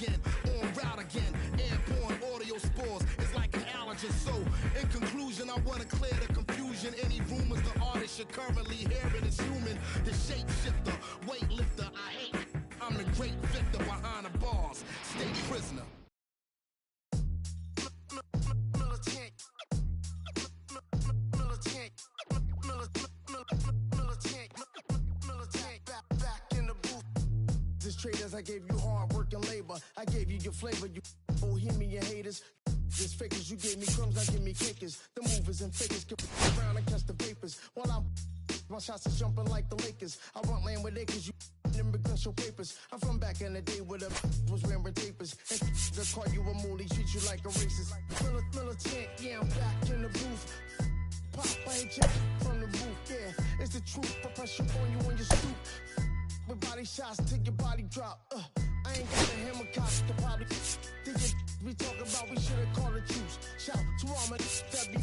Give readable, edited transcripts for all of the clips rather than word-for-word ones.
again, on route again, airborne audio spores. It's like an allergen. So, in conclusion, I want to clear the confusion. Any rumors the artist you're currently hearing is human. The shapeshifter, weightlifter, I hate. I'm the great victor behind the bars. Stay prisoner. Traders, I gave you hard work and labor. I gave you your flavor, you bohemian haters. Just fakers, you gave me crumbs, I give me cakers. The movers and fakers get around and catch the vapors. While I'm my shots is jumping like the Lakers. I want land with acres, you immigrants show papers. I'm from back in the day where the was wearing tapers. And they call you a moolie, treat you like a racist. Militant, yeah, I'm back in the booth. Pop, I ain't just from the roof, yeah. It's the truth, put pressure on you on your stoop. With body shots till your body drop. I ain't got a hammer cops to probably think it we talk about, we should've called it juice. Shout to all my that be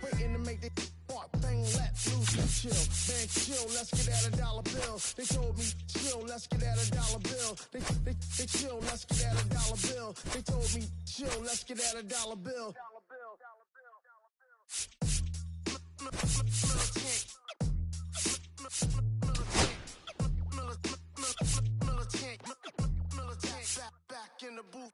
waiting to make the spark, bang, let loose and chill. Man, chill, let's get at $1 bill. They told me, chill, let's get at $1 bill. They chill, let's get at $1 bill. They told me, chill, let's get at $1 bill. Back in the booth.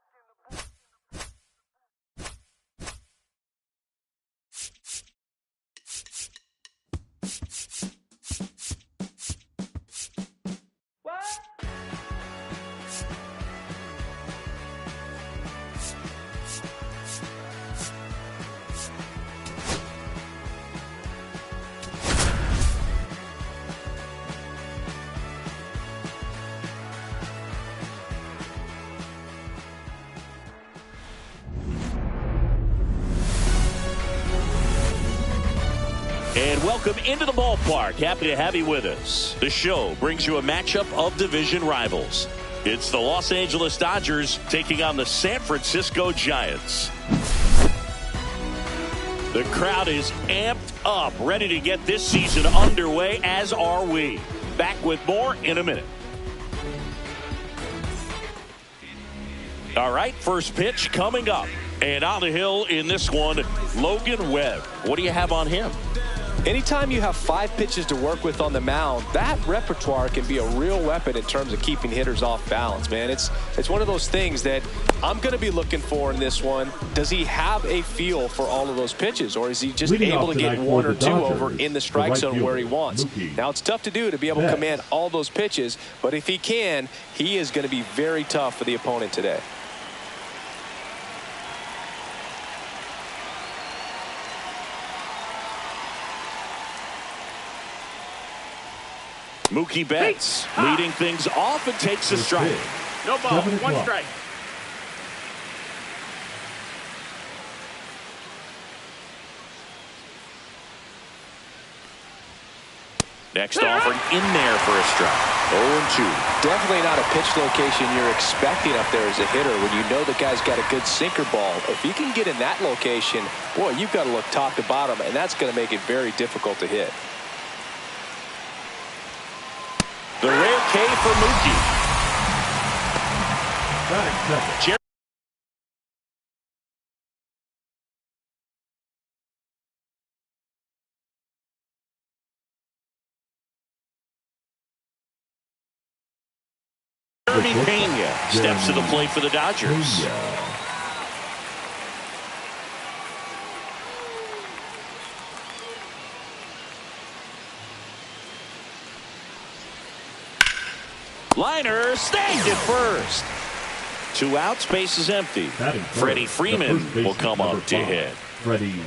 And welcome into the ballpark. Happy to have you with us. The show brings you a matchup of division rivals. It's the Los Angeles Dodgers taking on the San Francisco Giants. The crowd is amped up, ready to get this season underway, as are we. Back with more in a minute. All right, first pitch coming up. And on the hill in this one, Logan Webb. What do you have on him? Anytime you have 5 pitches to work with on the mound, that repertoire can be a real weapon in terms of keeping hitters off balance, man. It's one of those things that I'm going to be looking for in this one. Does he have a feel for all of those pitches, or is he just able to get 1 or 2 over in the strike zone where he wants? Now, it's tough to do to be able to command all those pitches, but if he can, he is going to be very tough for the opponent today. Mookie Betts leading things off and takes a strike. No ball, 1 strike. Next offering in there for a strike. 0-2. Definitely not a pitch location you're expecting up there as a hitter when you know the guy's got a good sinker ball. If you can get in that location, boy, you've got to look top to bottom, and that's going to make it very difficult to hit. The rare K for Mookie. Jeremy Pena steps to the plate for the Dodgers. Liner snagged it first. 2 outs, base is empty. Freddie Freeman will come up to hit. Freddie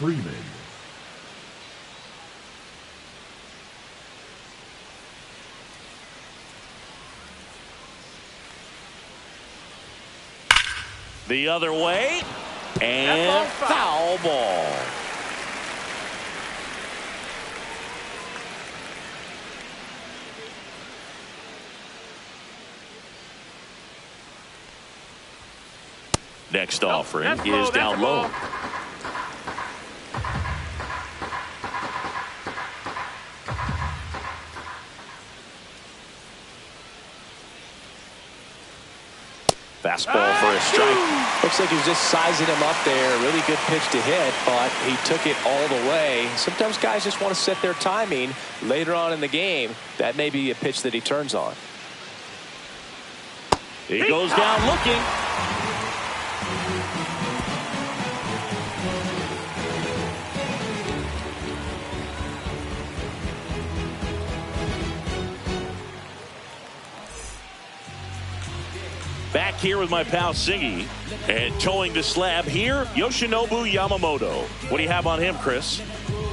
Freeman. The other way, and foul ball. Next offering is down low. Fastball for a strike. Looks like he's just sizing him up there. Really good pitch to hit, but he took it all the way. Sometimes guys just want to set their timing later on in the game. That may be a pitch that he turns on. He goes down looking. Back here with my pal Singy, and towing the slab here, Yoshinobu Yamamoto. What do you have on him, Chris?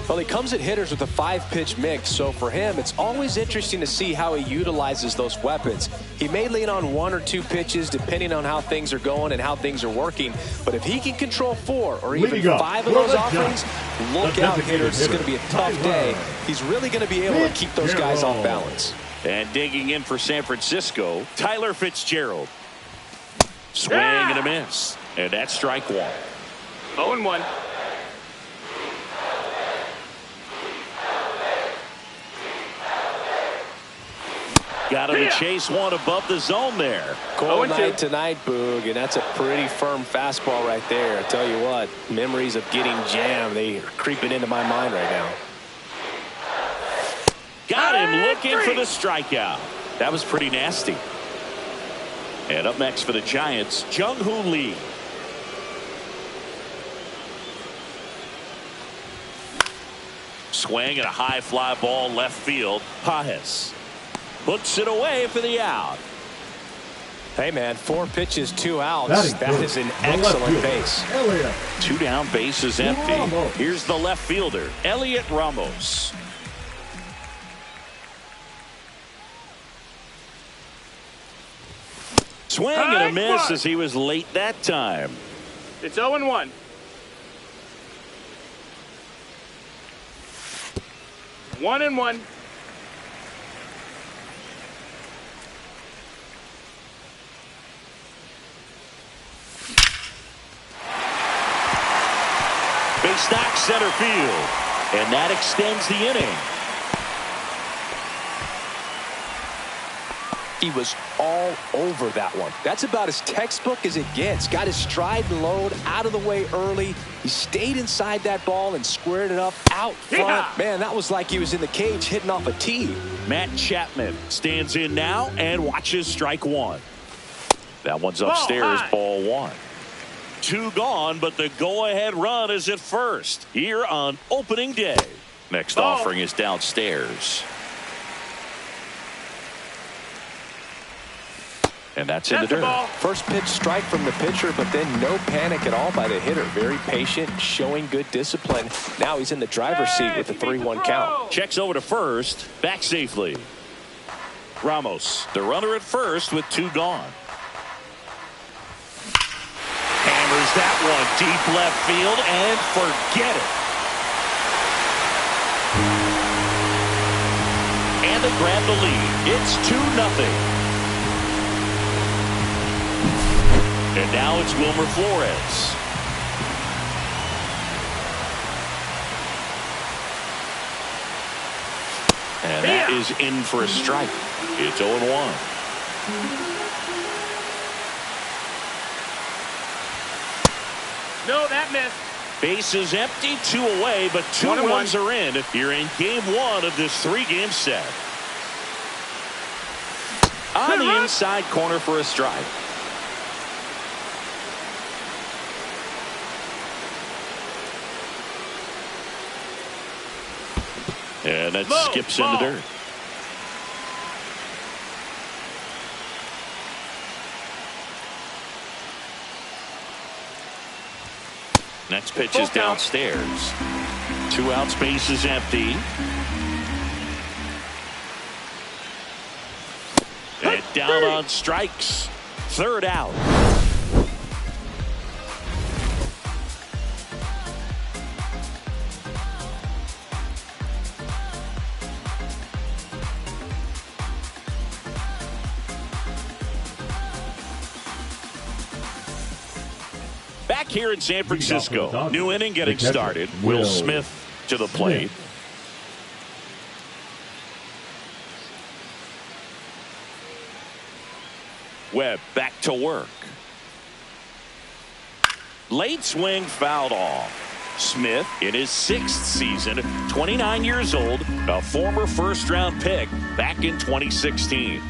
Well, he comes at hitters with a 5-pitch mix, so for him, it's always interesting to see how he utilizes those weapons. He may lean on 1 or 2 pitches depending on how things are going and how things are working, but if he can control 4 or even 5 of those offerings, look out, hitters. It's going to be a tough day. He's really going to be able to keep those guys off balance. And digging in for San Francisco, Tyler Fitzgerald. Swing and a miss. And that's strike 1. 0-1. Got him to chase one above the zone there. Cold night tonight, Boog, and that's a pretty firm fastball right there. I tell you what, memories of getting jammed, they are creeping into my mind right now. Got him looking for the strikeout. That was pretty nasty. And up next for the Giants, Jung-Hoo Lee. Swing and a high fly ball left field. Pages puts it away for the out. Hey, man, 4 pitches, 2 outs. That is an excellent base. 2 down, bases empty. Here's the left fielder, Elliot Ramos. Swing and a miss as he was late that time. It's 0-1. 1-1. Base knock center field, and that extends the inning. He was all over that one. That's about as textbook as it gets. Got his stride and load out of the way early. He stayed inside that ball and squared it up out front. Yeah. Man, that was like he was in the cage hitting off a tee. Matt Chapman stands in now and watches strike 1. That one's upstairs, ball 1. 2 gone, but the go-ahead run is at first here on opening day. Next offering is downstairs. And that's in the dirt. First pitch strike from the pitcher, but then no panic at all by the hitter. Very patient, showing good discipline. Now he's in the driver's seat with a 3-1 count. Checks over to first, back safely. Ramos, the runner at first with 2 gone. Hammers that one deep left field and forget it. And they grab the lead. It's 2-0. And now it's Wilmer Flores. And that is in for a strike. It's 0-1. No, that missed. Bases empty, 2 away, but 2 runs are in. You're in game 1 of this 3-game set. On the inside corner for a strike. And that skips in the dirt. Next pitch is downstairs. 2 outs, base is empty. And down on strikes. 3rd out. Back here in San Francisco, new inning getting started. Will Smith to the plate. Webb back to work. Late swing fouled off. Smith in his 6th season, 29 years old, a former first-round pick back in 2016.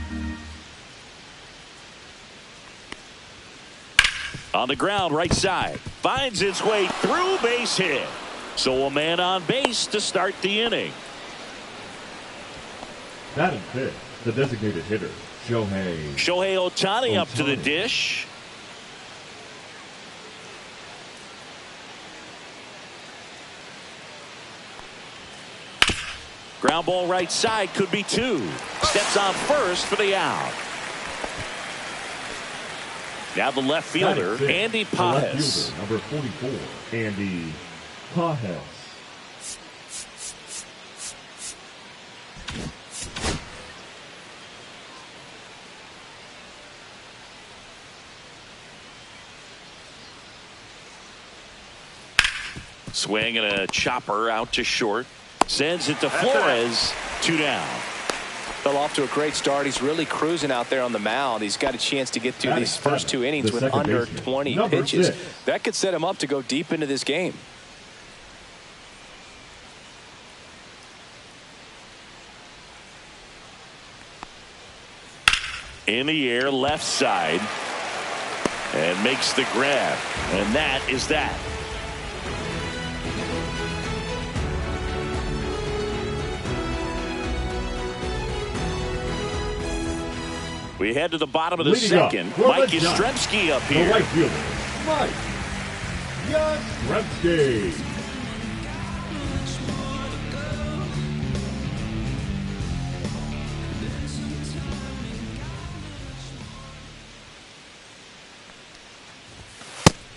On the ground, right side. Finds its way through, base hit. So a man on base to start the inning. Batting fifth, the designated hitter, Shohei Ohtani up to the dish. Ground ball right side, could be 2. Steps on first for the out. Now the left fielder, Andy Pages. Left fielder, number 44, Andy Pages. Swing and a chopper out to short. Sends it to Flores. 2 down. Fell off to a great start. He's really cruising out there on the mound. He's got a chance to get through these first 2 innings with under 20 pitches. 6. That could set him up to go deep into this game. In the air, left side. And makes the grab. And that is that. We head to the bottom of the second. Mike Yastrzemski up here. The right fielder, Mike Yastrzemski.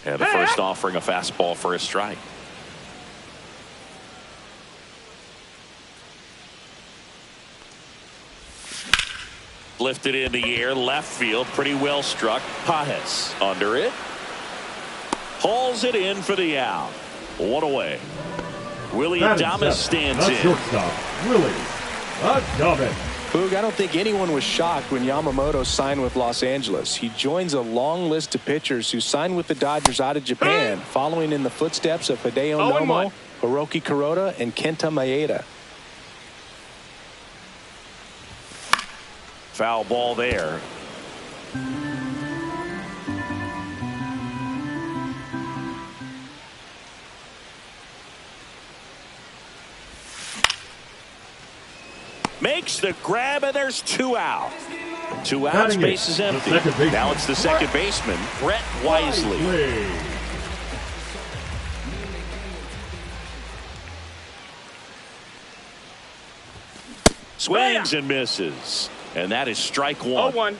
And the first offering, a fastball for a strike. Lifted in the air, left field, pretty well struck. Pages under it. Hauls it in for the out. 1 away. Willie Adames stands in. Shortstop, Willie Adames. Boog, I don't think anyone was shocked when Yamamoto signed with Los Angeles. He joins a long list of pitchers who signed with the Dodgers out of Japan, following in the footsteps of Hideo Nomo, Hiroki Kuroda, and Kenta Maeda. Foul ball there. Makes the grab, and there's 2 out. 2 outs, base is empty. Now it's the second baseman, Brett Wisely. Swings and misses. And that is strike 1. 0-1.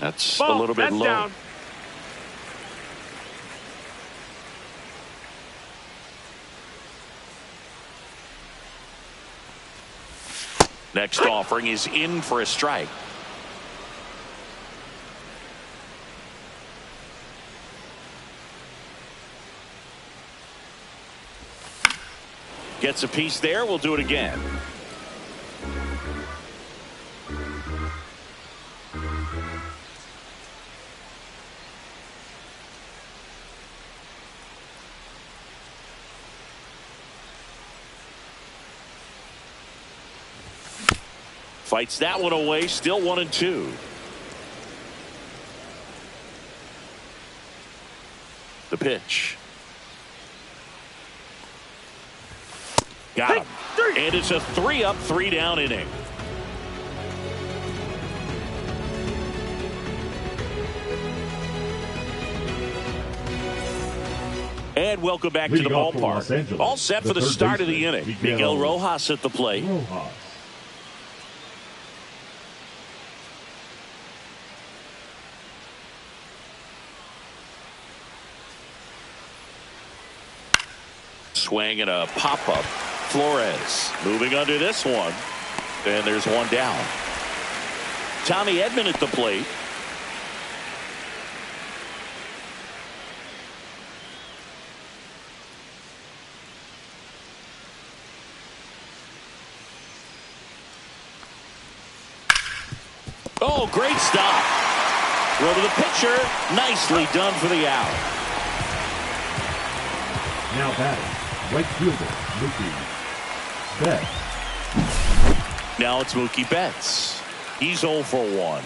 That's a little bit low. Down. Next offering is in for a strike. Gets a piece there. We'll do it again. Fights that one away. Still 1-2. The pitch. Got him. And it's a 3-up, 3-down inning. And welcome back to the ballpark. All set for the start of the inning. Miguel Rojas at the plate. Swing and a pop-up. Flores moving under this one. And there's 1 down. Tommy Edman at the plate. Oh, great stop. Throw to the pitcher. Nicely done for the out. Now batting, right fielder, Mookie Betts. Now it's Mookie Betts. He's 0 for 1.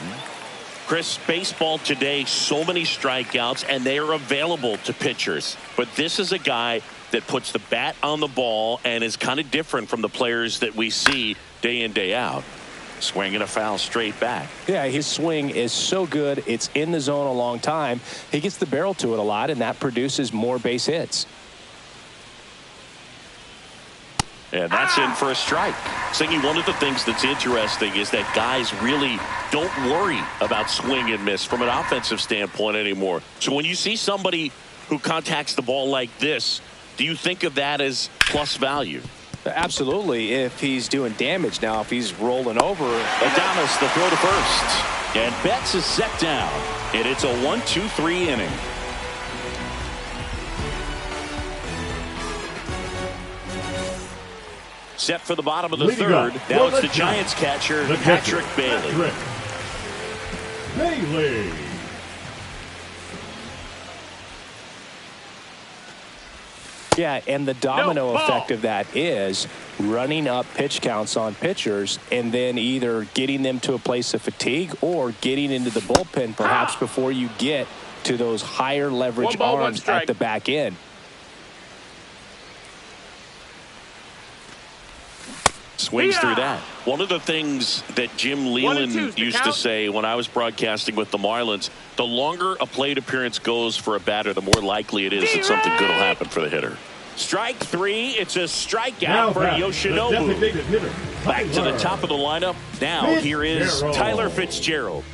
Chris, baseball today, so many strikeouts, and they are available to pitchers. But this is a guy that puts the bat on the ball and is kind of different from the players that we see day in, day out. Swinging a foul straight back. Yeah, his swing is so good. It's in the zone a long time. He gets the barrel to it a lot, and that produces more base hits. And that's in for a strike. Singy, one of the things that's interesting is that guys really don't worry about swing and miss from an offensive standpoint anymore. So when you see somebody who contacts the ball like this, do you think of that as plus value? Absolutely, if he's doing damage. Now, if he's rolling over. Adames, the throw to first. And Betts is set down. And it's a 1-2-3 inning. Set for the bottom of the third. Now it's the Giants catcher, Patrick Bailey. Bailey. Yeah, and the domino effect of that is running up pitch counts on pitchers and then either getting them to a place of fatigue or getting into the bullpen perhaps before you get to those higher leverage arms at the back end. Swings through that. One of the things that Jim Leyland used to say when I was broadcasting with the Marlins, the longer a plate appearance goes for a batter, the more likely it is that something good will happen for the hitter. Strike 3. It's a strikeout for Yoshinobu. Back to the top of the lineup. Now here is Tyler Fitzgerald.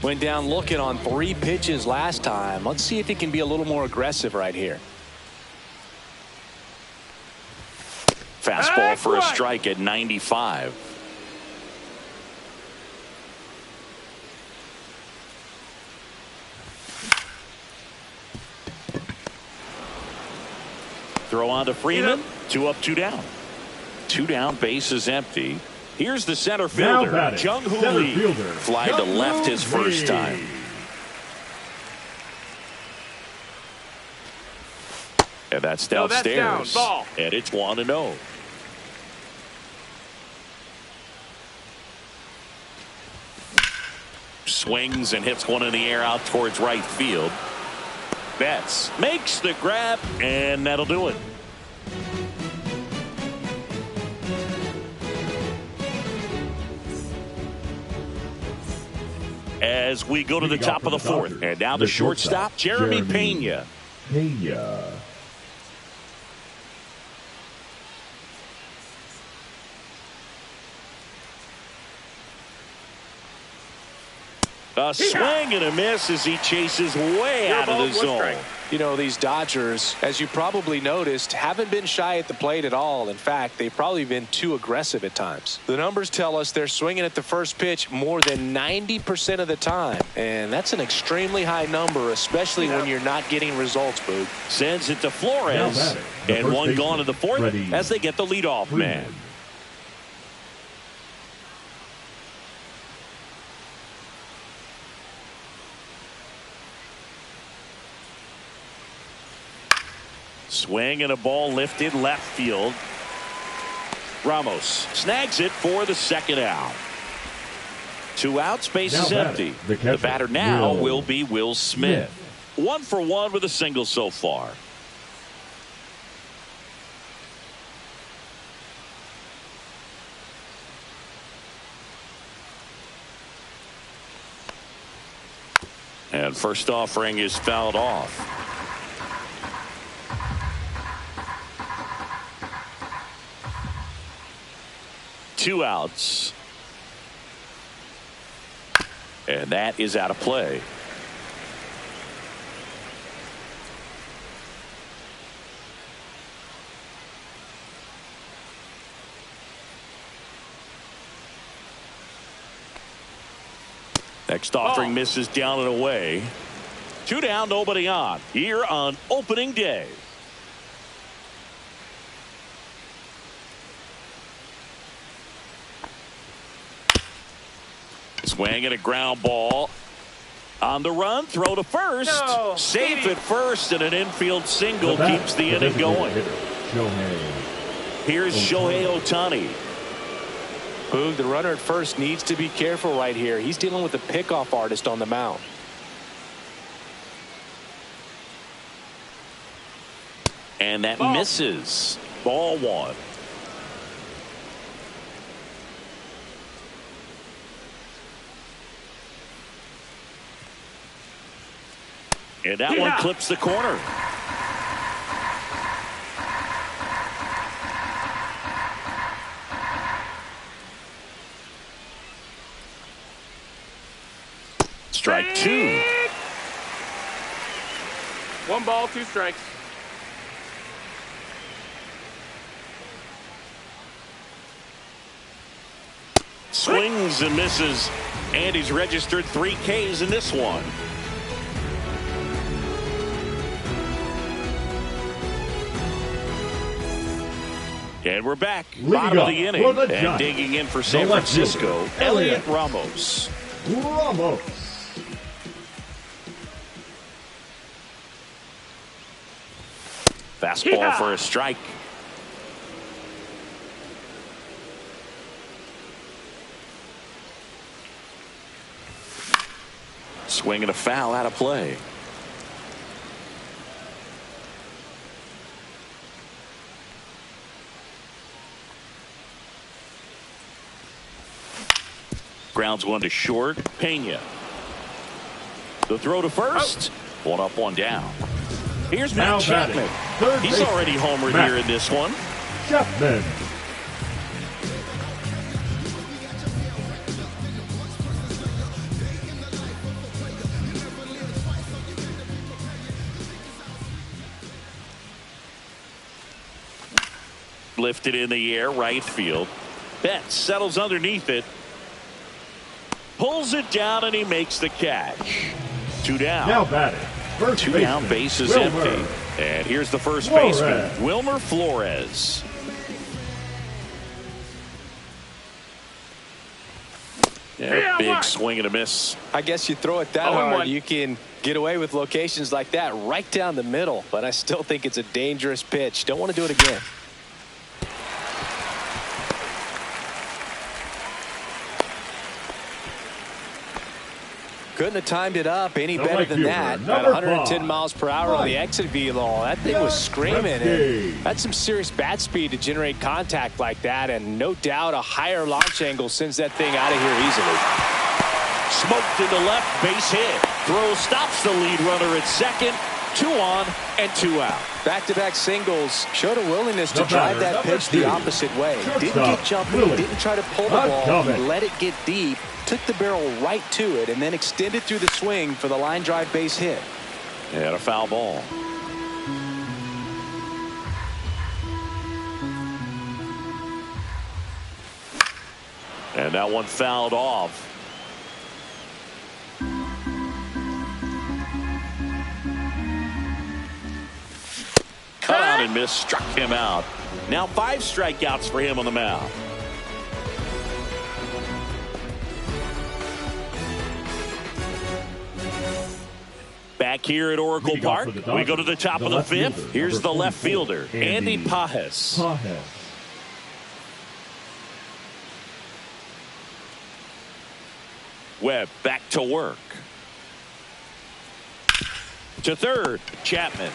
Went down looking on 3 pitches last time. Let's see if he can be a little more aggressive right here. Fastball for a strike at 95. Throw on to Freeman. 2 up, 2 down. 2 down, base is empty. Here's the center fielder, Jung-Hoo Lee. Fly to left his first time. And that's downstairs. And it's 1-0. Swings and hits one in the air out towards right field. Betts makes the grab, and that'll do it. As we go to the top of the 4th. And now the shortstop, Jeremy Pena. A swing and a miss as he chases way out of the zone. You know, these Dodgers, as you probably noticed, haven't been shy at the plate at all. In fact, they've probably been too aggressive at times. The numbers tell us they're swinging at the first pitch more than 90% of the time. And that's an extremely high number, especially when you're not getting results, Boog. Sends it to Flores. And one gone in the 4th as they get the leadoff man. Swing and a ball lifted left field. Ramos snags it for the second out. 2 outs, base is empty. The batter now will be Will Smith. 1 for 1 with a single so far. And first offering is fouled off. Two outs. And that is out of play. Next offering misses down and away. 2 down, nobody on. Here on opening day. Swing and a ground ball. On the run, throw to first. No, Safe Stevie. at first, and an infield single keeps the inning going. Here's Shohei Ohtani. Boog, the runner at first needs to be careful right here. He's dealing with a pickoff artist on the mound. And that Ball. misses. Ball one. And that one clips the corner. Strike two. 1 ball, 2 strikes. Swings and misses. And he's registered 3 Ks in this one. And we're back. Bottom of the inning. And digging in for San Francisco, Elliot Ramos. Fastball for a strike. Swing and a foul out of play. Grounds one to short. Pena. The throw to first. One up, one down. Here's Matt Chapman. He's already homered here in this one. Chapman. Lifted in the air, right field. Betts settles underneath it. Pulls it down, and he makes the catch. 2 down. Now batting. First 2 down, base is empty. And here's the first baseman, Wilmer Flores. Yeah, big swing and a miss. I guess you throw it that hard, you can get away with locations like that right down the middle. But I still think it's a dangerous pitch. Don't want to do it again. Couldn't have timed it up any better than that. At 110 miles per hour on the exit velo. That thing was screaming. And that's some serious bat speed to generate contact like that. And no doubt a higher launch angle sends that thing out of here easily. Smoked into left, base hit. Throw stops the lead runner at second. 2 on and 2 out. Back-to-back singles showed a willingness to drive that pitch the opposite way. Didn't get jumpy, didn't try to pull the ball. He let it get deep, took the barrel right to it, and then extended through the swing for the line drive base hit. And a foul ball. And that one fouled off. Cut out and missed, struck him out. Now 5 strikeouts for him on the mound. Back here at Oracle Park, we go to the top of the 5th. Here's the left fielder, Andy Pages. Webb back to work. To third, Chapman.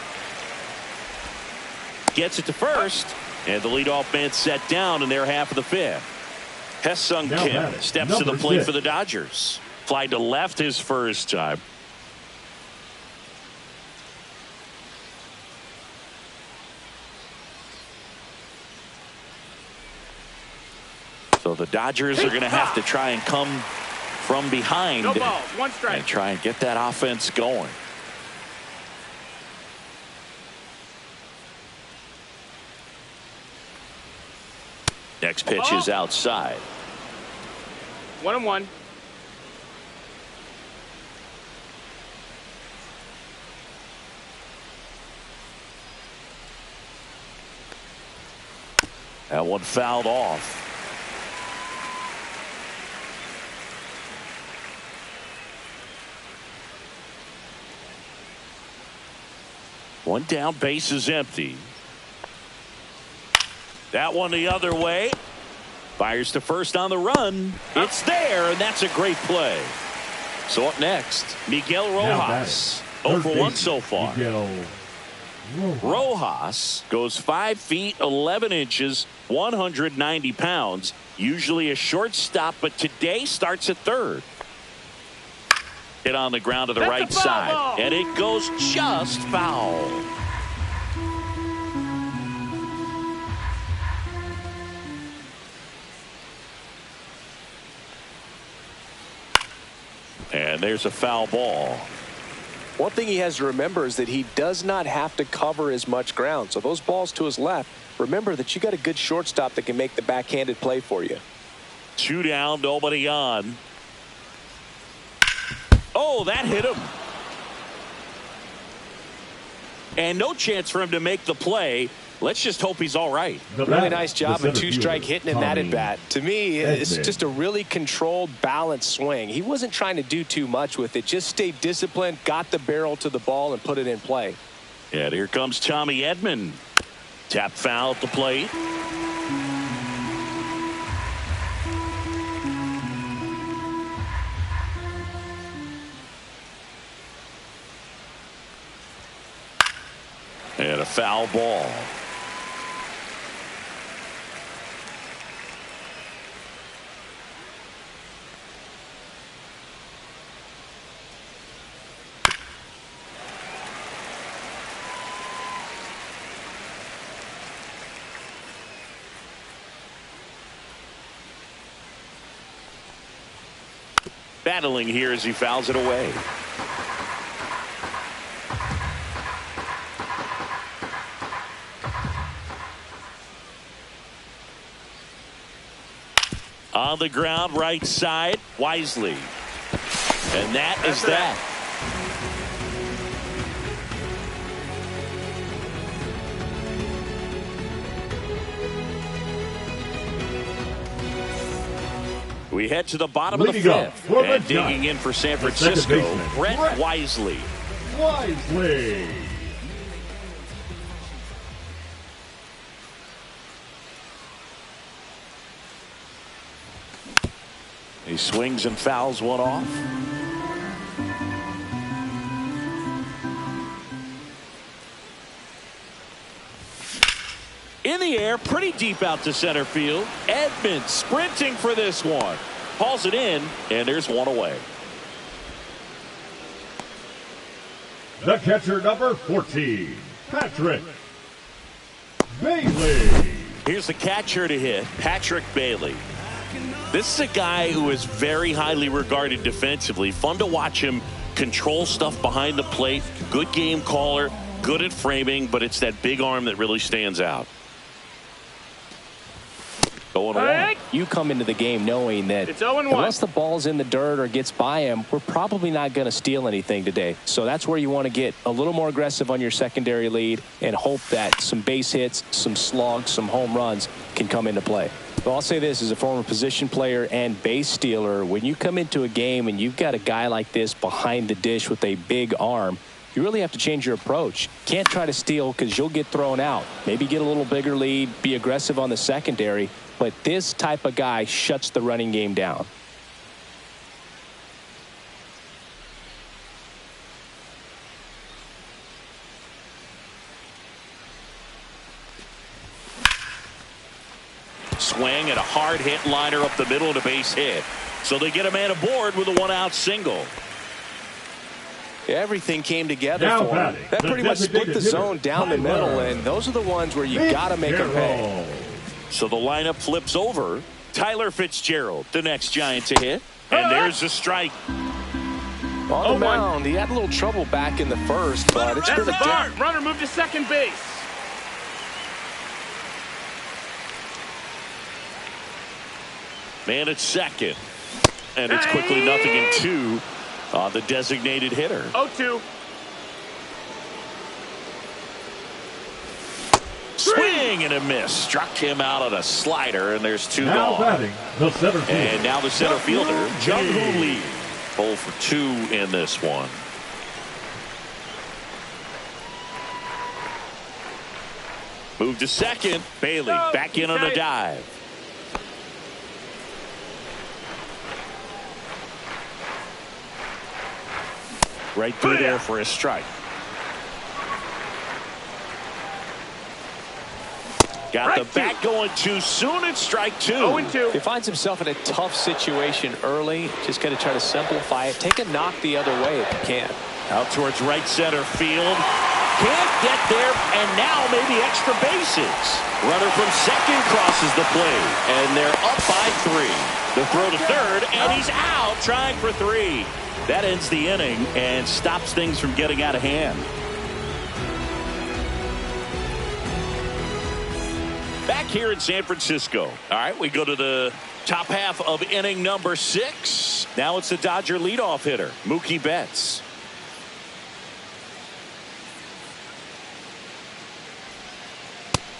Gets it to first, and the leadoff man set down in their half of the 5th. Ha-Seong Kim steps to the plate for the Dodgers. Fly to left his first time. So the Dodgers are going to have to try and come from behind No ball, 1 strike. and try and get that offense going. Next pitch is outside. 1-1. That one fouled off. One down, base is empty. That one the other way. Fires to first on the run. It's there, and that's a great play. So up next, Miguel Rojas. 0 for 1 so far. Rojas goes 5 feet 11 inches, 190 pounds. Usually a shortstop, but today starts at third. Hit on the ground to the right side, ball. and it goes just foul. And there's a foul ball. One thing he has to remember is that he does not have to cover as much ground. So those balls to his left, remember that you got a good shortstop that can make the backhanded play for you. 2 down, nobody on. Oh, that hit him. And no chance for him to make the play. Let's just hope he's all right. Really nice job of 2-strike hitting in that at bat. To me, it's just a really controlled, balanced swing. He wasn't trying to do too much with it. Just stayed disciplined, got the barrel to the ball, and put it in play. And here comes Tommy Edman. Tap foul at the plate. And a foul ball. Battling here as he fouls it away. On the ground, right side, Wisely. And that is that. We head to the bottom of the fifth. And digging in for San Francisco, Brett Wisely. He swings and fouls one off. In the air, pretty deep out to center field. Edman sprinting for this one. Hauls it in, and there's one away. The catcher, number 14, Patrick Bailey. Here's the catcher to hit, Patrick Bailey. This is a guy who is very highly regarded defensively. Fun to watch him control stuff behind the plate. Good game caller, good at framing, but it's that big arm that really stands out. Going on. You come into the game knowing that it's 0-1. Unless the ball's in the dirt or gets by him, we're probably not going to steal anything today. So that's where you want to get a little more aggressive on your secondary lead and hope that some base hits, some slugs, some home runs can come into play. Well, I'll say this as a former position player and base stealer, when you come into a game and you've got a guy like this behind the dish with a big arm, you really have to change your approach. Can't try to steal because you'll get thrown out. Maybe get a little bigger lead, be aggressive on the secondary, but this type of guy shuts the running game down. Swing and a hard hit liner up the middle and a base hit. So they get a man aboard with a 1-out single. Everything came together for him. That pretty much split the zone down the middle, and those are the ones where you got to make them pay. So the lineup flips over. Tyler Fitzgerald, the next Giant to hit. And there's a strike. On the mound, he had a little trouble back in the first, but it's been a Bart. Runner moved to second base. Man at second. And it's quickly 0-2 on the designated hitter. 0-2. Swing and a miss. Struck him out on a slider, and there's 2 gone. And now the center fielder, Jung-Hoo Lee. 0 for 2 in this one. Move to second. Bailey back in on a dive. Right through there for a strike. Got the bat going too soon. It's strike 2. 0-2. He finds himself in a tough situation early. Just going to try to simplify it. Take a knock the other way if you can. Out towards right center field. Can't get there, and now maybe extra bases. Runner from second crosses the plate, and they're up by 3. The throw to third, and he's out trying for 3. That ends the inning and stops things from getting out of hand. Back here in San Francisco. All right, we go to the top half of inning number 6. Now it's the Dodger leadoff hitter, Mookie Betts.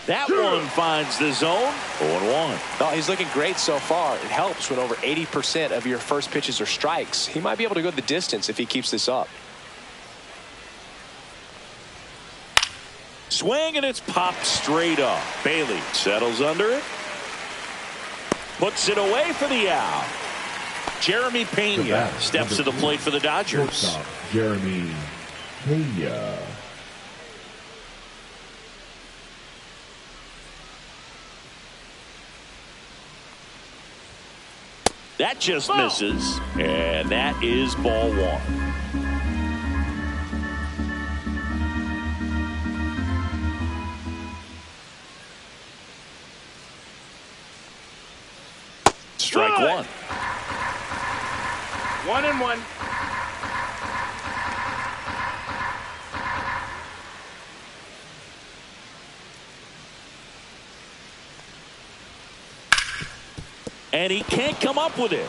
That one finds the zone. 0-1. Oh, he's looking great so far. It helps when over 80% of your first pitches are strikes. He might be able to go the distance if he keeps this up. Swing, and it's popped straight up. Bailey settles under it. Puts it away for the out. Jeremy Pena steps to the plate for the Dodgers. Shortstop, Jeremy Pena. That just misses, and that is ball 1. Strike 1. 1-1. And he can't come up with it.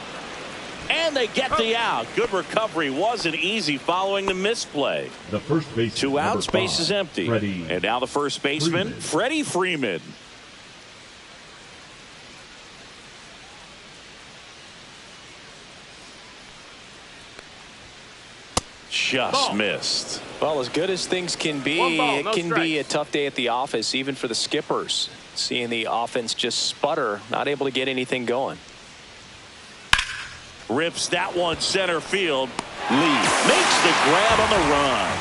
And they get the out. Good recovery. Wasn't easy following the misplay. The first base. 2 outs, base is empty. And now the first baseman, Freddie Freeman. Just missed. Well, as good as things can be, it can be a tough day at the office, even for the skippers. Seeing the offense just sputter, not able to get anything going. Rips that one center field. Lee makes the grab on the run.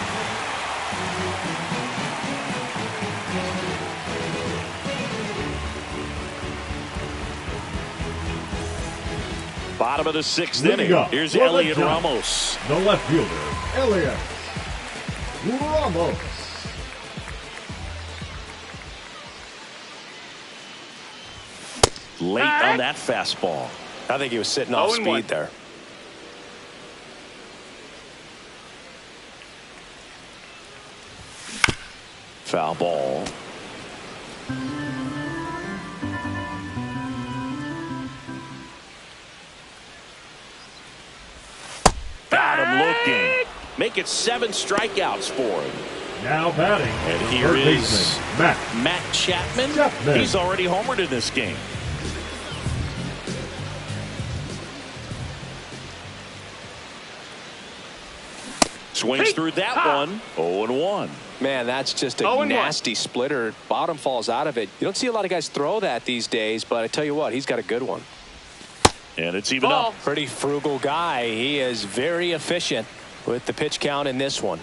Bottom of the 6th inning. Here's Elliot Ramos. The left fielder, Elliot Ramos. Late on that fastball. I think he was sitting off speed there. Foul ball. Got him looking. Make it 7 strikeouts for him. Now batting. And here is Matt Chapman. He's already homered in this game. Swings through that one. 0-1. Man, that's just a nasty splitter. Bottom falls out of it. You don't see a lot of guys throw that these days, but I tell you what, he's got a good one. And it's even up. Pretty frugal guy. He is very efficient with the pitch count in this one.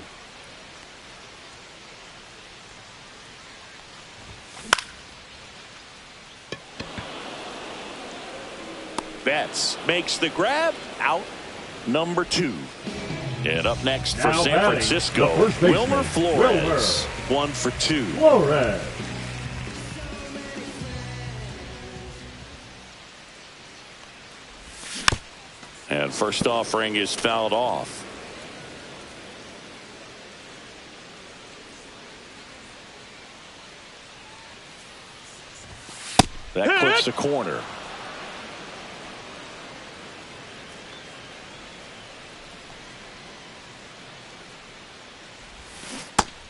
Betts makes the grab. Out number 2. And up next for San Francisco, Wilmer Flores. 1 for 2. Flores. And first offering is fouled off. That clips the corner.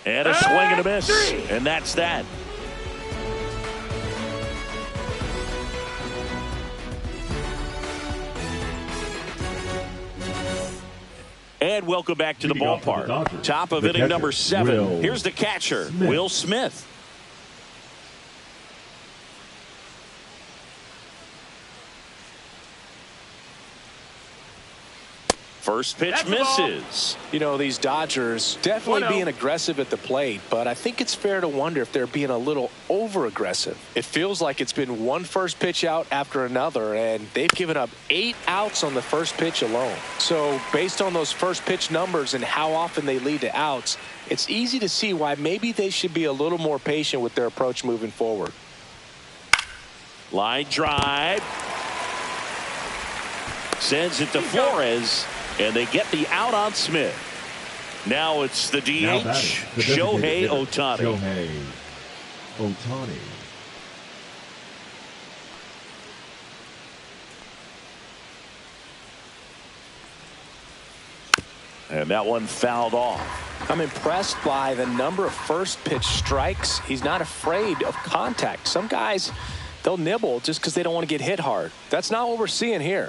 And a swing and a miss. And that's that. And welcome back to the ballpark. Top of inning number 7. Here's the catcher, Will Smith. First pitch misses. You know, these Dodgers definitely being aggressive at the plate, but I think it's fair to wonder if they're being a little over-aggressive. It feels like it's been one first pitch out after another, and they've given up 8 outs on the first pitch alone. So based on those first pitch numbers and how often they lead to outs, it's easy to see why maybe they should be a little more patient with their approach moving forward. Line drive. Sends it to Flores, and they get the out on Smith. Now it's the DH, Shohei Ohtani. Shohei Ohtani. And that one fouled off. I'm impressed by the number of first pitch strikes. He's not afraid of contact. Some guys, they'll nibble just because they don't want to get hit hard. That's not what we're seeing here.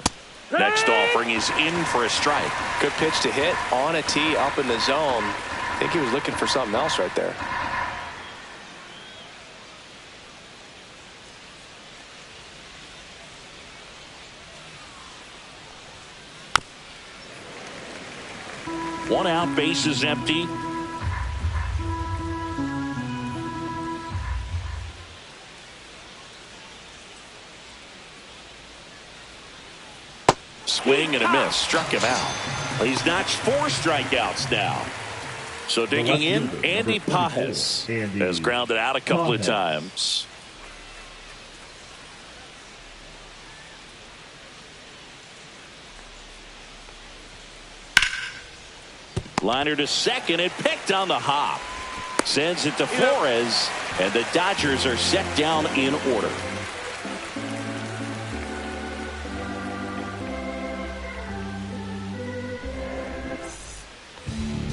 Next offering is in for a strike. Good pitch to hit on a tee up in the zone. I think he was looking for something else right there. One out, base is empty. Swing and a miss. Struck him out. He's notched 4 strikeouts now. So digging in, Andy Pages has grounded out a couple of times. Liner to second and picked on the hop. Sends it to Flores, and the Dodgers are set down in order.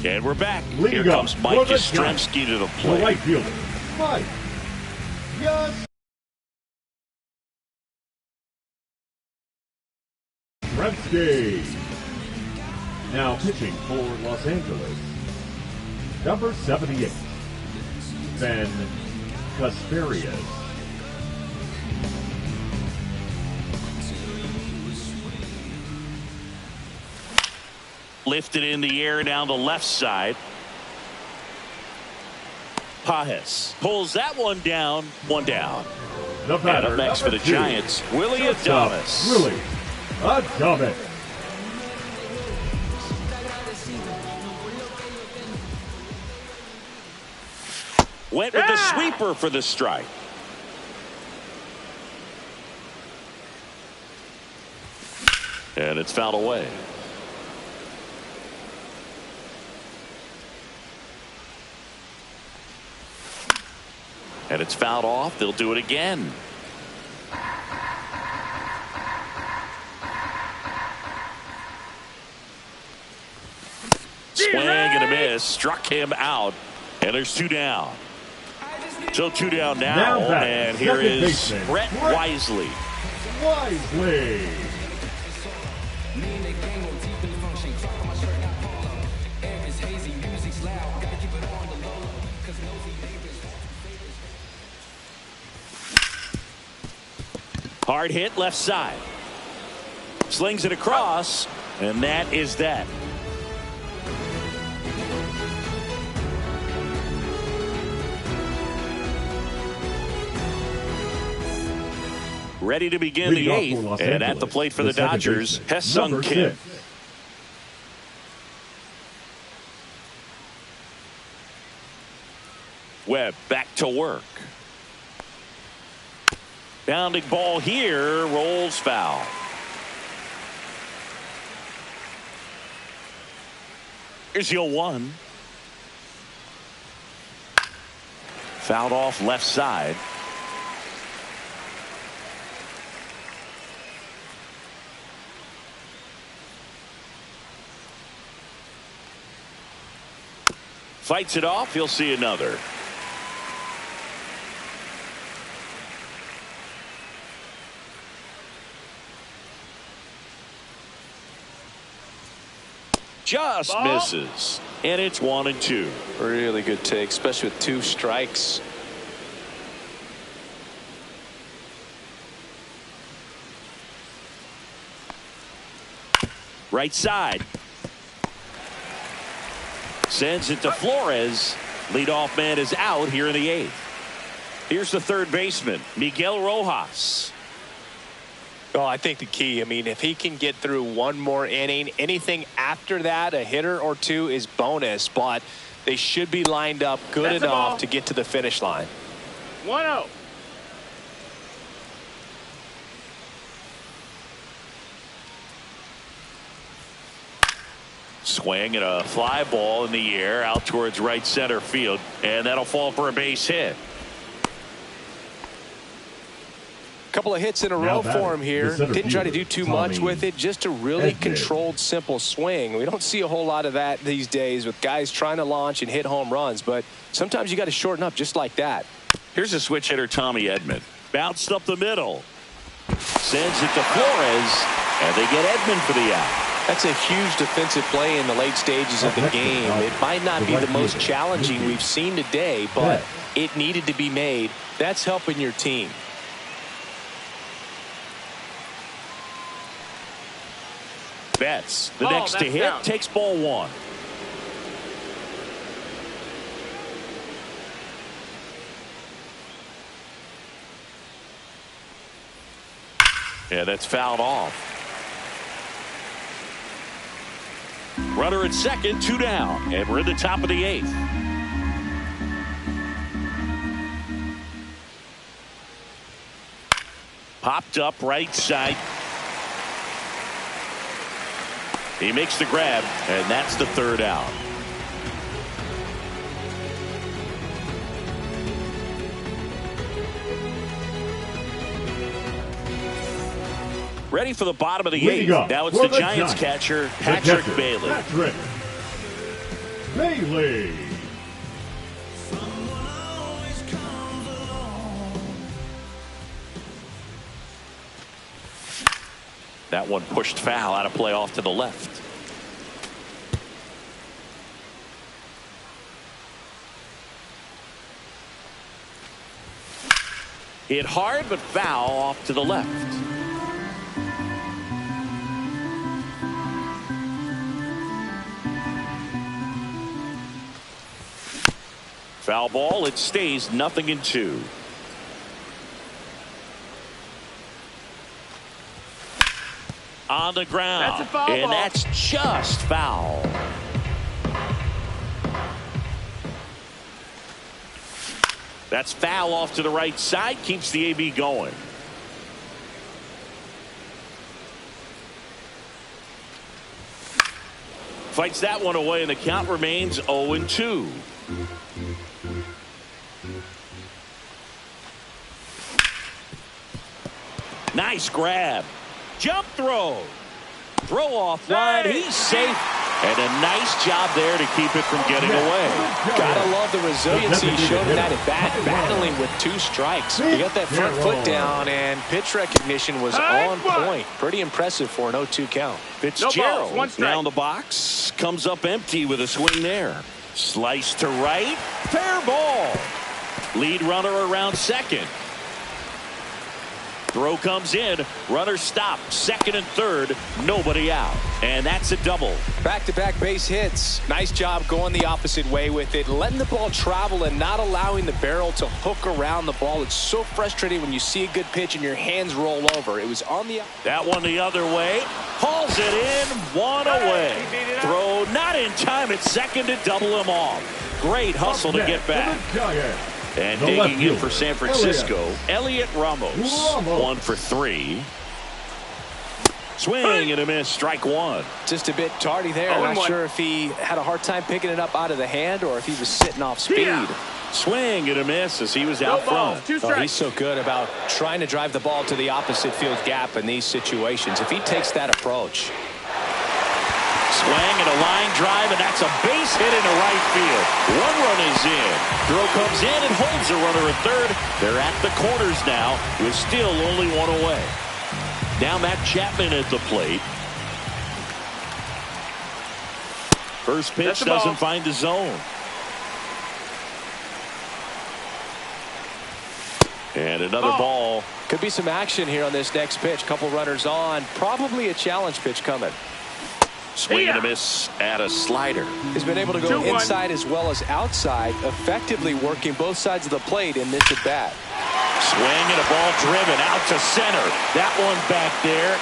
And we're back. Here comes Mike Yastrzemski to the plate. The right fielder, Mike Yastrzemski. Now pitching for Los Angeles, number 78, Ben Kasparias. Lifted in the air down the left side. Pages pulls that one down. One down. The batter, and up next for the Giants, Willy Adames. Willy Adames. Went with the sweeper for the strike. And it's fouled away. And it's fouled off. They'll do it again. Swing and a miss. Struck him out. And there's 2 down. So 2 down now. And here is Brett Wisely. Hard hit left side. Slings it across, and that is that. Ready to begin the 8th, and at the plate for the Dodgers, Ha-Seong Kim. Webb back to work. Bounding ball here, rolls foul. Here's your 1. Fouled off left side. Fights it off. He'll see another. Just misses. And it's 1-2. Really good take, especially with 2 strikes. Right side. Sends it to Flores. Leadoff man is out here in the 8th. Here's the third baseman, Miguel Rojas. Oh, I think the key, I mean, if he can get through one more inning, anything after that, a hitter or two is bonus, but they should be lined up good enough to get to the finish line. 1-0. Swing and a fly ball in the air out towards right center field, and that'll fall for a base hit. Couple of hits in a row for him here. Didn't try to do too much with it, just a really controlled, simple swing. We don't see a whole lot of that these days with guys trying to launch and hit home runs, but sometimes you got to shorten up just like that. Here's a switch hitter, Tommy Edman. Bounced up the middle. Sends it to Flores, and they get Edman for the out. That's a huge defensive play in the late stages of the game. It might not be the most challenging we've seen today, but it needed to be made. That's helping your team. Betts, the next to hit, down. Takes ball 1. Yeah, that's fouled off. Runner at second, 2 down, and we're in the top of the 8th. Popped up right side. He makes the grab, and that's the 3rd out. Ready for the bottom of the 8th. Now it's the Giants catcher, Patrick Bailey. Patrick Bailey. That one pushed foul, out of play off to the left. Hit hard, but foul off to the left. Foul ball, it stays 0-2. On the ground, that's a foul and ball. That's just foul. That's foul off to the right side, keeps the AB going. Fights that one away, and the count remains 0-2. Nice grab. Jump throw. Throw off line. He's safe. And a nice job there to keep it from getting away. Gotta love the resiliency he showed in that at bat, battling with 2 strikes. He got that front foot down, and pitch recognition was on point. Pretty impressive for an 0-2 count. Fitzgerald now in the box. Comes up empty with a swing there. Slice to right. Fair ball. Lead runner around second. Throw comes in. Runner stopped. Second and third. Nobody out. And that's a double. Back-to-back base hits. Nice job going the opposite way with it. Letting the ball travel and not allowing the barrel to hook around the ball. It's so frustrating when you see a good pitch and your hands roll over. It was on the... That one the other way. Hauls it in. 1 away. Throw not in time at second to double him off. Great hustle to get back. And digging in for San Francisco, Elliot Ramos. 1 for 3. Swing and a miss, strike 1. Just a bit tardy there. Not sure if he had a hard time picking it up out of the hand or if he was sitting off speed. Swing and a miss as he was out front. Oh, he's so good about trying to drive the ball to the opposite field gap in these situations. If he takes that approach. Swing and a line drive, and that's a base hit into right field. 1 run is in. Throw comes in and holds the runner at third. They're at the corners now with still only 1 away. Now Matt Chapman at the plate. First pitch doesn't find the zone. And another ball. Could be some action here on this next pitch. Couple runners on. Probably a challenge pitch coming. Swing and a miss at a slider. He's been able to go 2-1. inside as well as outside, effectively working both sides of the plate in this at bat. Swing and a ball driven out to center. That one back there.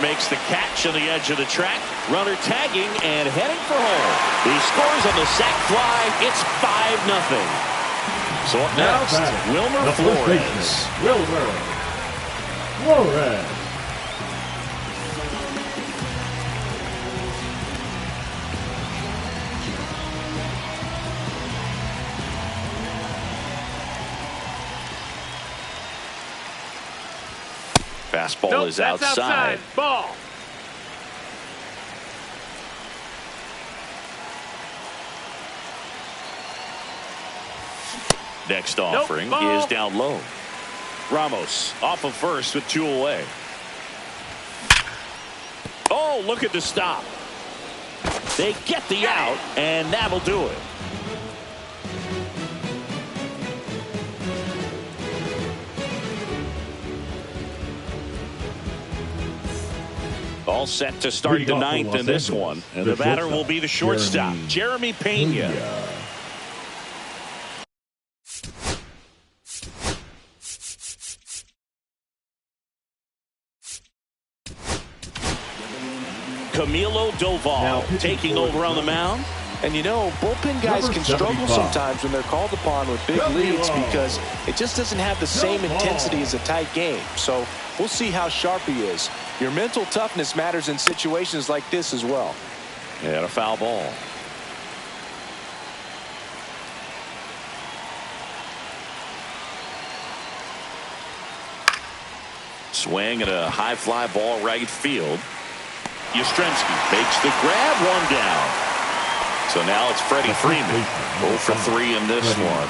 Makes the catch on the edge of the track. Runner tagging and heading for home. He scores on the sac fly. It's 5-0. So up next, Wilmer the first Flores. baseman, Wilmer Flores. Fastball Nope, is that's outside. Ball. Next offering ball. is down low. Ramos off of first with 2 away. Oh, look at the stop. They get the out, and that'll do it. All set to start the ninth in this one. And the batter will be the shortstop, Jeremy Pena. Camilo Doval taking over on the mound. And you know, bullpen guys can struggle sometimes when they're called upon with big leads because it just doesn't have the same intensity as a tight game. So we'll see how sharp he is. Your mental toughness matters in situations like this as well. And a foul ball. Swing and a high fly ball right field. Yastrzemski makes the grab, one down. So now it's Freddie Freeman. 0 for 3 in this one.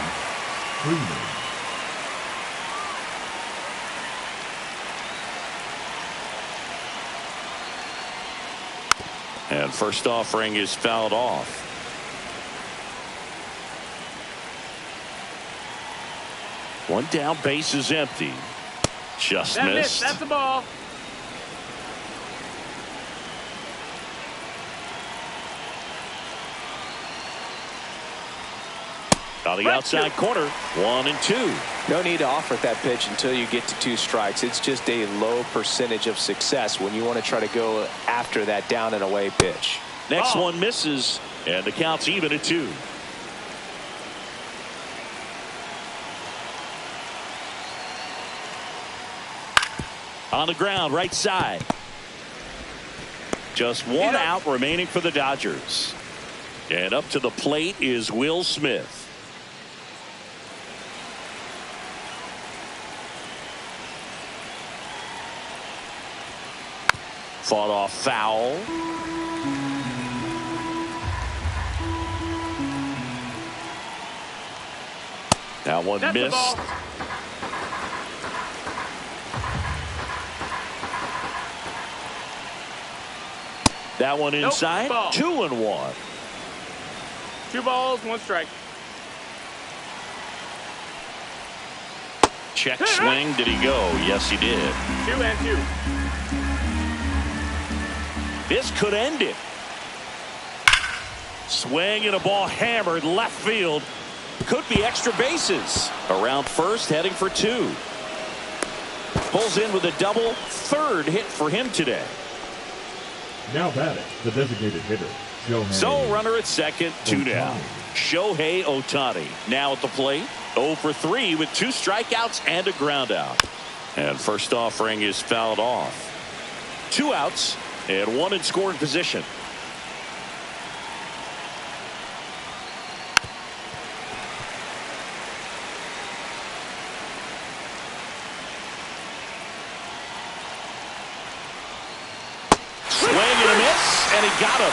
And first offering is fouled off. One down, base is empty. Just missed. That's a ball. On the outside corner, 1-2. No need to offer that pitch until you get to 2 strikes. It's just a low percentage of success when you want to try to go after that down and away pitch. Next one misses, and the count's even at 2. On the ground, right side. Just one out remaining for the Dodgers. And up to the plate is Will Smith. Fought off foul. That one missed. That one inside. 2-1. 2 balls, 1 strike. Check swing. Did he go? Yes, he did. 2-2. This could end it. Swing and a ball hammered left field. Could be extra bases. Around first, heading for 2. Pulls in with a double. 3rd hit for him today. Now batting, the designated hitter, Shohei. So runner at second, 2 down. Shohei Ohtani now at the plate. 0 for 3 with 2 strikeouts and a ground out. And first offering is fouled off. 2 outs and 1 in scoring position. Swing and a miss, and he got him.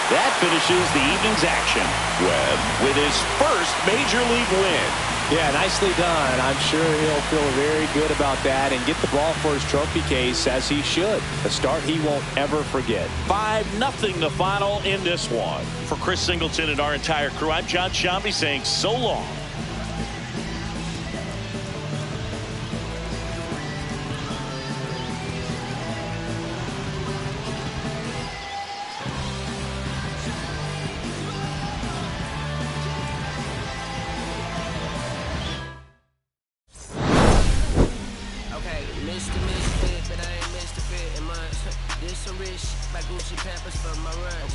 That finishes the evening's action. Webb with his first major league win. Yeah, nicely done. I'm sure he'll feel very good about that and get the ball for his trophy case as he should. A start he won't ever forget. 5-0 the final in this one. For Chris Singleton and our entire crew, I'm John Shambi saying so long. This a rich by Gucci Pampers for my run.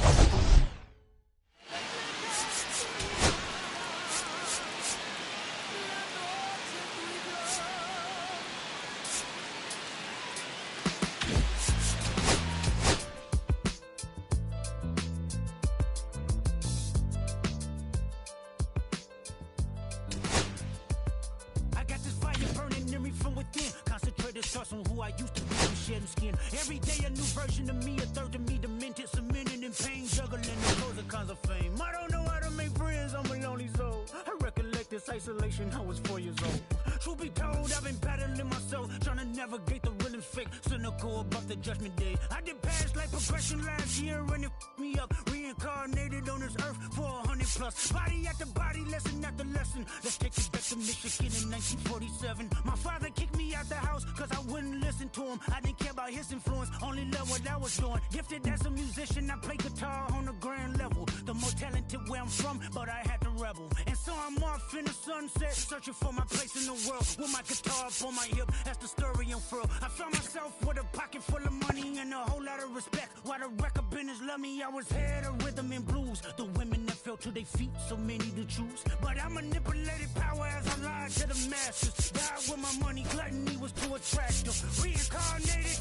On who I used to be, I'm shedding skin. Every day a new version of me, a third of me demented, cemented in pain, juggling the pros and cons of fame. I don't know how to make friends, I'm a lonely soul. I recollect this isolation, I was 4 years old. Truth be told, I've been battling myself, trying to navigate the real and fake, cynical about the judgment day. I did past life progression last year and it f***ed me up. Reincarnated on this earth for 100 plus. Body after body, lesson after lesson. Let's take it back to Michigan in 1947. My father kicked me out the house cause I wouldn't listen to him. I didn't care about his influence, only loved what I was doing. Gifted as a musician, I play guitar on the grand level. The more talented where I'm from, but I had to rebel. And so I'm off in the sunset, searching for my place in the world. With my guitar up on my hip, that's the story unfurled. I found myself with a pocket full of money and a whole lot of respect. While the record business loved me, I was head of rhythm and blues. The women that fell to their feet, so many to choose. But I manipulated power as I lied to the masses. Died with my money, gluttony was too attractive. Reincarnated.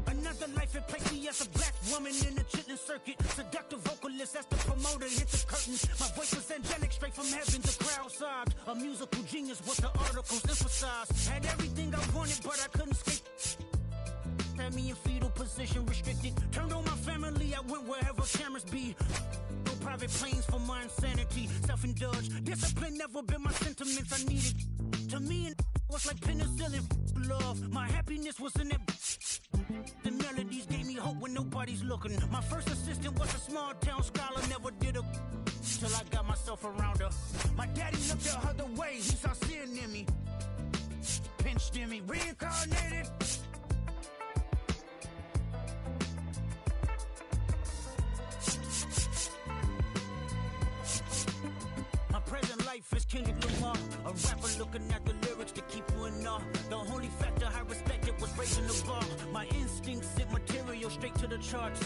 Another life it placed me as a black woman in the chitlin circuit. Seductive vocalist as the promoter hit the curtain. My voice was angelic, straight from heaven. The crowd sobbed. A musical genius, what the articles emphasized. Had everything I wanted, but I couldn't escape. Had me in fetal position, restricted. Turned on my family, I went wherever cameras be. No private planes for my insanity. Self-indulged, discipline never been my sentiments I needed. To me, and was like penicillin. Love, my happiness was in that. The melodies gave me hope when nobody's looking. My first assistant was a small town scholar, never did a till I got myself around her. My daddy looked the other way, he saw sin in me. Pinched in me, reincarnated. My present life is Kendrick Lamar, a rapper looking at the lyrics to keep you in awe. The only factor I respected was raising the bar. My instincts sent material straight to the charts.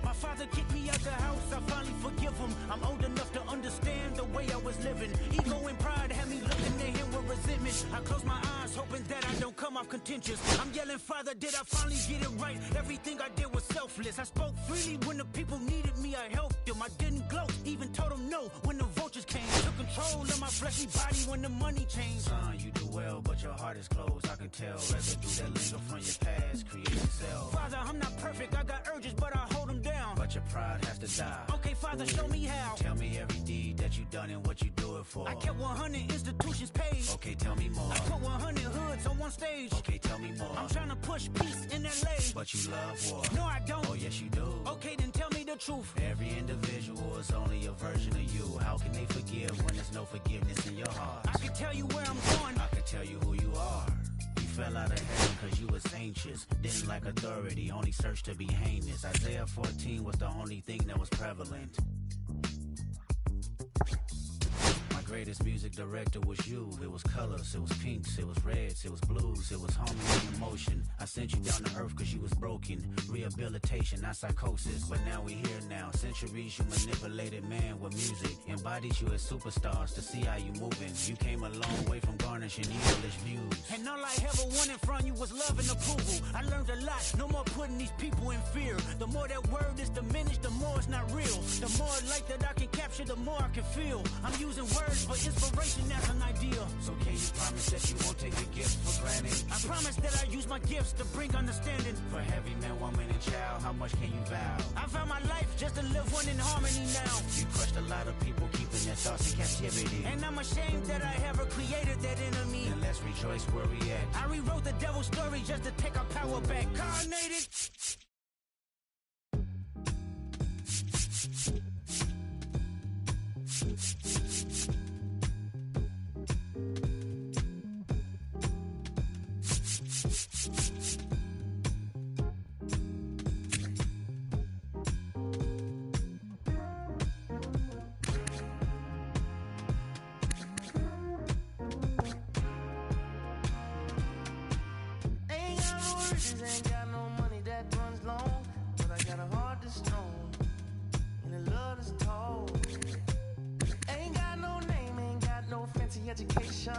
My father kicked me out the house, I finally forgive him. I'm old enough to understand the way I was living. Ego and pride had me looking at him with resentment. I close my eyes, hoping that I don't come off contentious. I'm yelling, Father, did I finally get it right? Everything I did was selfless. I spoke freely when the people needed me, I helped them. I didn't gloat, even told them no when the vultures came. Took control of my fleshy body when the money changed. Son, you do well, but your heart is closed, I can tell. Residue that linger from your past, create yourself. Father, I'm not perfect, I got urges, but I hold them down. But your pride has to die. Okay, Father, show me how. Tell me every deed that you done and what you do it for. I kept 100 institutions paid. Okay, tell me more. I put 100 hoods on one stage. Okay, tell me more. I'm trying to push peace in LA. But you love war. No, I don't. Oh, yes, you do. Okay, then tell me the truth. Every individual is only a version of you. How can they forgive when there's no forgiveness in your heart? I can tell you where I'm going. I can tell you who you are. You fell out of heaven cause you was anxious. Didn't like authority, only searched to be heinous. Isaiah 14 was the only thing that was prevalent. Greatest music director was you. It was colors, it was pinks, it was reds, it was blues, it was harmony and emotion. I sent you down to earth cause you was broken. Rehabilitation, not psychosis, but now we here now. Centuries you manipulated man with music. Embodied you as superstars to see how you moving. You came a long way from garnishing evilish views. And all I ever wanted from you was love and approval. I learned a lot, no more putting these people in fear. The more that word is diminished, the more it's not real. The more light that I can capture, the more I can feel. I'm using words for inspiration as an idea. So can you promise that you won't take your gifts for granted? I promise that I use my gifts to bring understanding. For heavy man, woman, and child, how much can you vow? I found my life just to live one in harmony now. You crushed a lot of people keeping their thoughts in captivity. And I'm ashamed that I ever created that enemy. And let's rejoice where we at. I rewrote the devil's story just to take our power back. Carnated. education,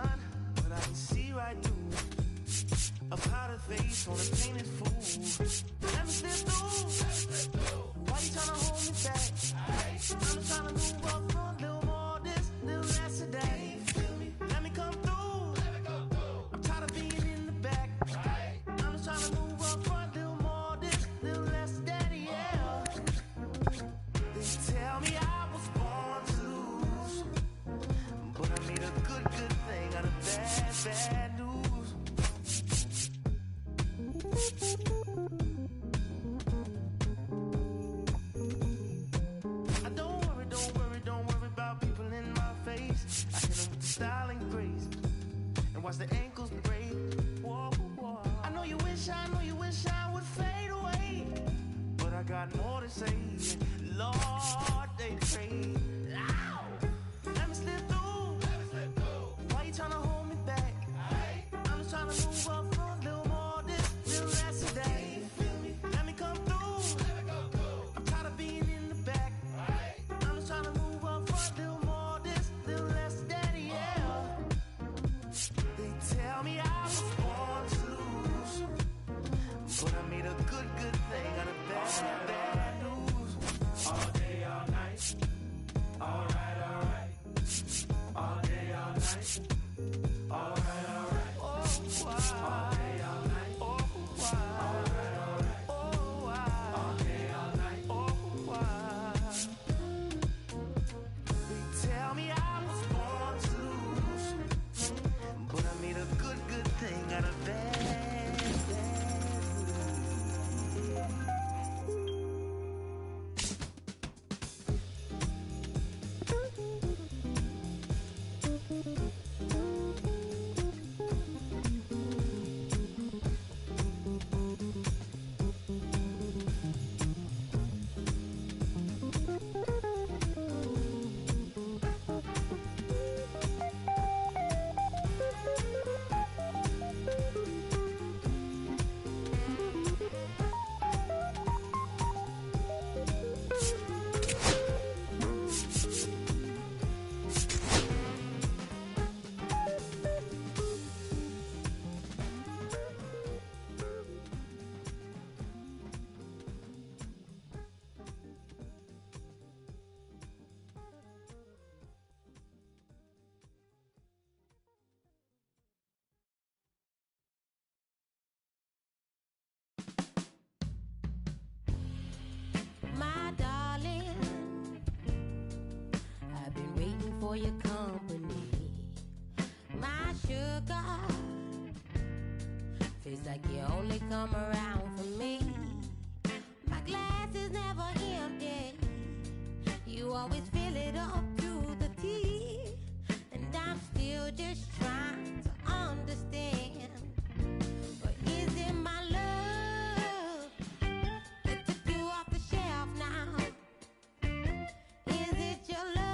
but I can see right through a powdered face on a painted fool. Let me slip through. Why you tryna hold me back? I'm just tryna move up front, little more this, little less of that. Let me come through. I'm tired of being in the back. I'm just tryna move up front, little more this, little less of that, yeah. They tell me I was born to lose, but I made a good thing out of bad news. Don't worry about people in my face. I hit them with the style and grace, and watch the ankles break. Whoa, whoa. I know you wish I would fade away, but I got more to say. Lord, they pray. Ow! Let me slip through. Why you tryna hold me back? I'm just tryna move up front, little more this, little less of that. Let me come through. I'm tired of being in the back. I'm just tryna move up front, little more this, little less of that, yeah. They tell me I was born to lose, but I made a good thing out of bad news. All day, all night. All right. All day, all night. All right. Oh, why? All day, all night. Oh, why? All right. Oh, why? All day, all night. Oh, why? They tell me I was born to lose, but I made a good thing out of bad. For your company, my sugar, feels like you only come around for me. My glass is never empty, you always fill it up to the tea, and I'm still just trying to understand. But is it my love that took you off the shelf now? Is it your love?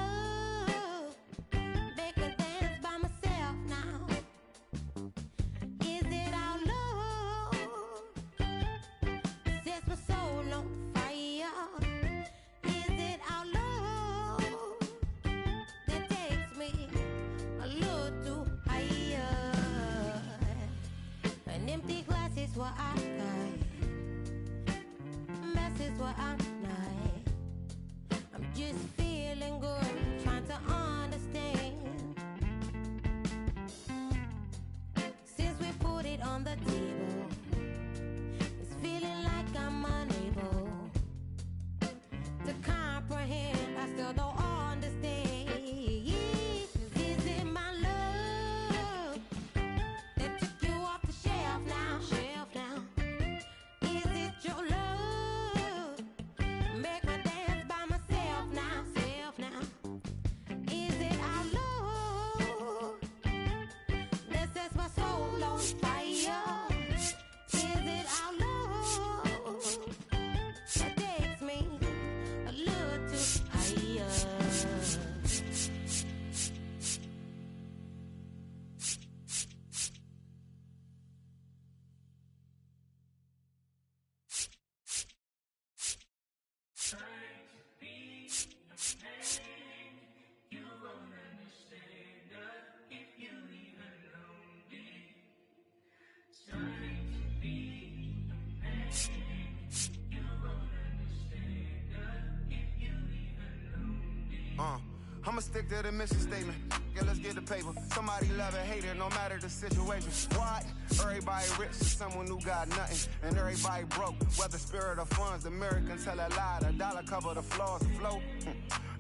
I'ma stick to the mission statement. Yeah, let's get the paper. Somebody love it, hate it, no matter the situation. What? Everybody rich is someone who got nothing. And everybody broke, whether spirit or funds. The Americans tell a lie, the dollar cover the flaws, the flow.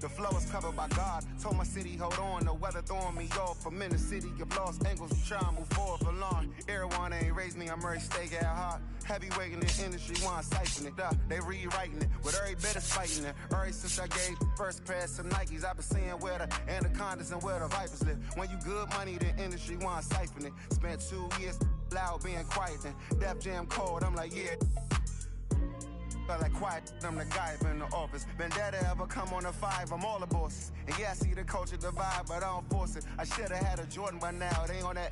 The flow is covered by God. Told my city, hold on, the weather throwing me off. I'm in the city, get lost angles, I'm trying to move forward for long. Everyone ain't raised me, I'm ready to stay at heart. Heavyweight in the industry, want siphon it up. They rewriting it, with every bit of fighting it. Ever since I gave first pass some Nikes, I've been seeing where the anacondas and where the vipers live. When you good money, the industry want siphon it. Spent 2 years loud being quiet, and Def Jam cold, I'm like, yeah. But like quiet, I'm the guy up in the office. Vendetta ever come on a 5, I'm all the bosses. And yeah, I see the culture divide, but I don't force it. I should've had a Jordan by now, they on that.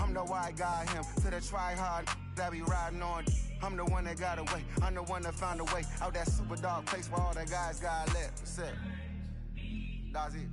I'm the white guy, him, to the try-hard that be riding on. I'm the one that got away, I'm the one that found a way out that super dark place where all the guys got lit. That's it. That's it.